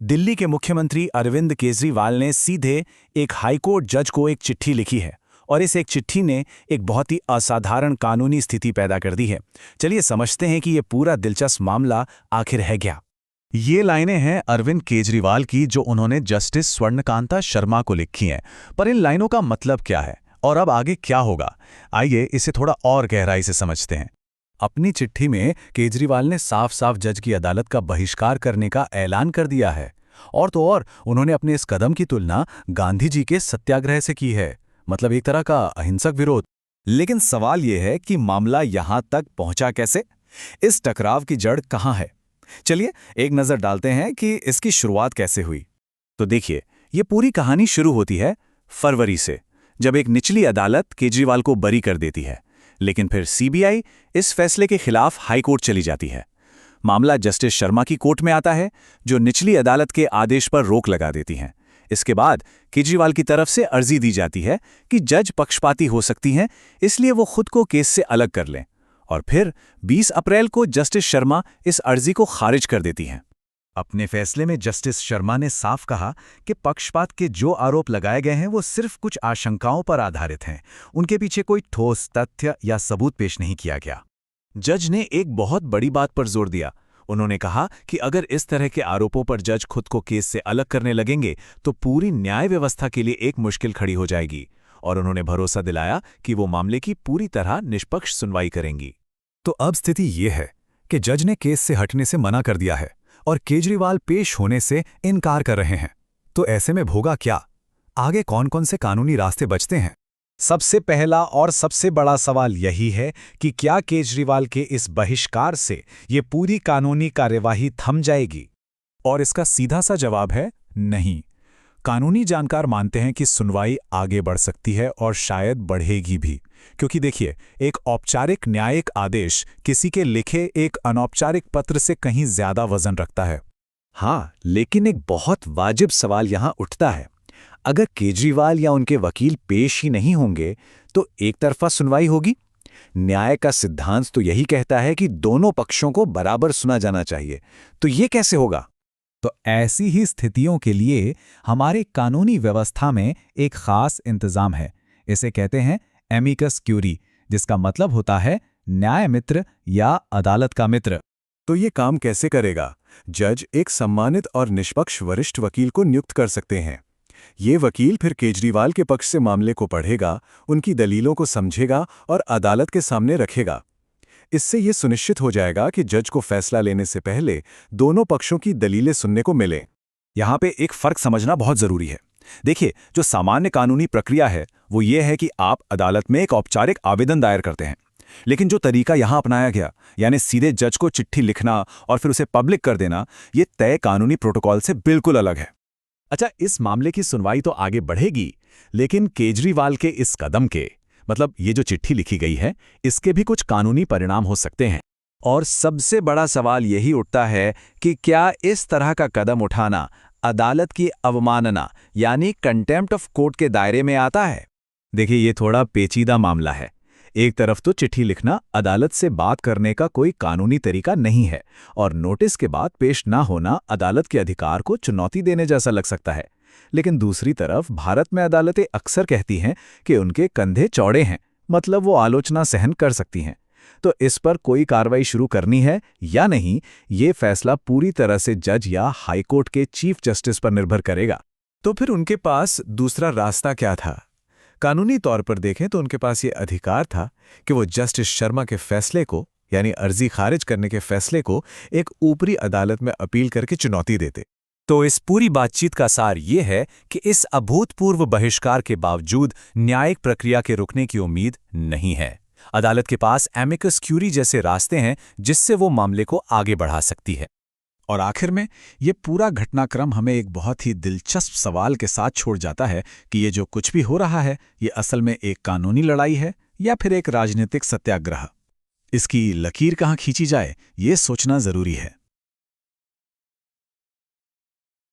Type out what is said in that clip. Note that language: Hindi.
दिल्ली के मुख्यमंत्री अरविंद केजरीवाल ने सीधे एक हाईकोर्ट जज को एक चिट्ठी लिखी है और इस एक चिट्ठी ने एक बहुत ही असाधारण कानूनी स्थिति पैदा कर दी है। चलिए समझते हैं कि ये पूरा दिलचस्प मामला आखिर है क्या। ये लाइनें हैं अरविंद केजरीवाल की जो उन्होंने जस्टिस स्वर्णकांता शर्मा को लिखी हैं। पर इन लाइनों का मतलब क्या है और अब आगे क्या होगा, आइए इसे थोड़ा और गहराई से समझते हैं। अपनी चिट्ठी में केजरीवाल ने साफ साफ जज की अदालत का बहिष्कार करने का ऐलान कर दिया है। और तो और उन्होंने अपने इस कदम की तुलना गांधी जी के सत्याग्रह से की है, मतलब एक तरह का अहिंसक विरोध। लेकिन सवाल यह है कि मामला यहां तक पहुंचा कैसे? इस टकराव की जड़ कहां है? चलिए एक नजर डालते हैं कि इसकी शुरुआत कैसे हुई। तो देखिए, ये पूरी कहानी शुरू होती है फरवरी से, जब एक निचली अदालत केजरीवाल को बरी कर देती है। लेकिन फिर सीबीआई इस फैसले के खिलाफ हाईकोर्ट चली जाती है। मामला जस्टिस शर्मा की कोर्ट में आता है, जो निचली अदालत के आदेश पर रोक लगा देती हैं। इसके बाद केजरीवाल की तरफ से अर्जी दी जाती है कि जज पक्षपाती हो सकती हैं, इसलिए वो खुद को केस से अलग कर लें। और फिर 20 अप्रैल को जस्टिस शर्मा इस अर्जी को खारिज कर देती हैं। अपने फैसले में जस्टिस शर्मा ने साफ कहा कि पक्षपात के जो आरोप लगाए गए हैं वो सिर्फ कुछ आशंकाओं पर आधारित हैं, उनके पीछे कोई ठोस तथ्य या सबूत पेश नहीं किया गया। जज ने एक बहुत बड़ी बात पर जोर दिया। उन्होंने कहा कि अगर इस तरह के आरोपों पर जज खुद को केस से अलग करने लगेंगे तो पूरी न्याय व्यवस्था के लिए एक मुश्किल खड़ी हो जाएगी। और उन्होंने भरोसा दिलाया कि वो मामले की पूरी तरह निष्पक्ष सुनवाई करेंगी। तो अब स्थिति ये है कि जज ने केस से हटने से मना कर दिया है और केजरीवाल पेश होने से इनकार कर रहे हैं। तो ऐसे में होगा क्या? आगे कौन कौन से कानूनी रास्ते बचते हैं? सबसे पहला और सबसे बड़ा सवाल यही है कि क्या केजरीवाल के इस बहिष्कार से ये पूरी कानूनी कार्यवाही थम जाएगी? और इसका सीधा सा जवाब है नहीं। कानूनी जानकार मानते हैं कि सुनवाई आगे बढ़ सकती है और शायद बढ़ेगी भी, क्योंकि देखिए, एक औपचारिक न्यायिक आदेश किसी के लिखे एक अनौपचारिक पत्र से कहीं ज्यादा वजन रखता है। हाँ, लेकिन एक बहुत वाजिब सवाल यहां उठता है। अगर केजरीवाल या उनके वकील पेश ही नहीं होंगे तो एक तरफा सुनवाई होगी। न्याय का सिद्धांत तो यही कहता है कि दोनों पक्षों को बराबर सुना जाना चाहिए। तो ये कैसे होगा? तो ऐसी ही स्थितियों के लिए हमारे कानूनी व्यवस्था में एक खास इंतजाम है। इसे कहते हैं एमिकस क्यूरी, जिसका मतलब होता है न्याय मित्र या अदालत का मित्र। तो ये काम कैसे करेगा? जज एक सम्मानित और निष्पक्ष वरिष्ठ वकील को नियुक्त कर सकते हैं। ये वकील फिर केजरीवाल के पक्ष से मामले को पढ़ेगा, उनकी दलीलों को समझेगा और अदालत के सामने रखेगा। इससे ये सुनिश्चित हो जाएगा कि जज को फैसला लेने से पहले दोनों पक्षों की दलीलें सुनने को मिले। यहाँ पे एक फर्क समझना बहुत जरूरी है। देखिए, जो सामान्य कानूनी प्रक्रिया है वो ये है कि आप अदालत में एक औपचारिक आवेदन दायर करते हैं। लेकिन जो तरीका यहाँ अपनाया गया, यानी सीधे जज को चिट्ठी लिखना और फिर उसे पब्लिक कर देना, ये तय कानूनी प्रोटोकॉल से बिल्कुल अलग है। अच्छा, इस मामले की सुनवाई तो आगे बढ़ेगी, लेकिन केजरीवाल के इस कदम के, मतलब ये जो चिट्ठी लिखी गई है, इसके भी कुछ कानूनी परिणाम हो सकते हैं। और सबसे बड़ा सवाल यही उठता है कि क्या इस तरह का कदम उठाना अदालत की अवमानना यानी कंटेम्प्ट ऑफ कोर्ट के दायरे में आता है? देखिए, ये थोड़ा पेचीदा मामला है। एक तरफ तो चिट्ठी लिखना अदालत से बात करने का कोई कानूनी तरीका नहीं है और नोटिस के बाद पेश ना होना अदालत के अधिकार को चुनौती देने जैसा लग सकता है। लेकिन दूसरी तरफ भारत में अदालतें अक्सर कहती हैं कि उनके कंधे चौड़े हैं, मतलब वो आलोचना सहन कर सकती हैं। तो इस पर कोई कार्रवाई शुरू करनी है या नहीं, ये फैसला पूरी तरह से जज या हाईकोर्ट के चीफ जस्टिस पर निर्भर करेगा। तो फिर उनके पास दूसरा रास्ता क्या था? कानूनी तौर पर देखें तो उनके पास ये अधिकार था कि वो जस्टिस शर्मा के फैसले को, यानी अर्जी खारिज करने के फैसले को, एक ऊपरी अदालत में अपील करके चुनौती देते। तो इस पूरी बातचीत का सार ये है कि इस अभूतपूर्व बहिष्कार के बावजूद न्यायिक प्रक्रिया के रुकने की उम्मीद नहीं है। अदालत के पास एमिकस क्यूरी जैसे रास्ते हैं जिससे वो मामले को आगे बढ़ा सकती है। और आखिर में ये पूरा घटनाक्रम हमें एक बहुत ही दिलचस्प सवाल के साथ छोड़ जाता है कि ये जो कुछ भी हो रहा है, ये असल में एक कानूनी लड़ाई है या फिर एक राजनीतिक सत्याग्रह। इसकी लकीर कहाँ खींची जाए, ये सोचना जरूरी है।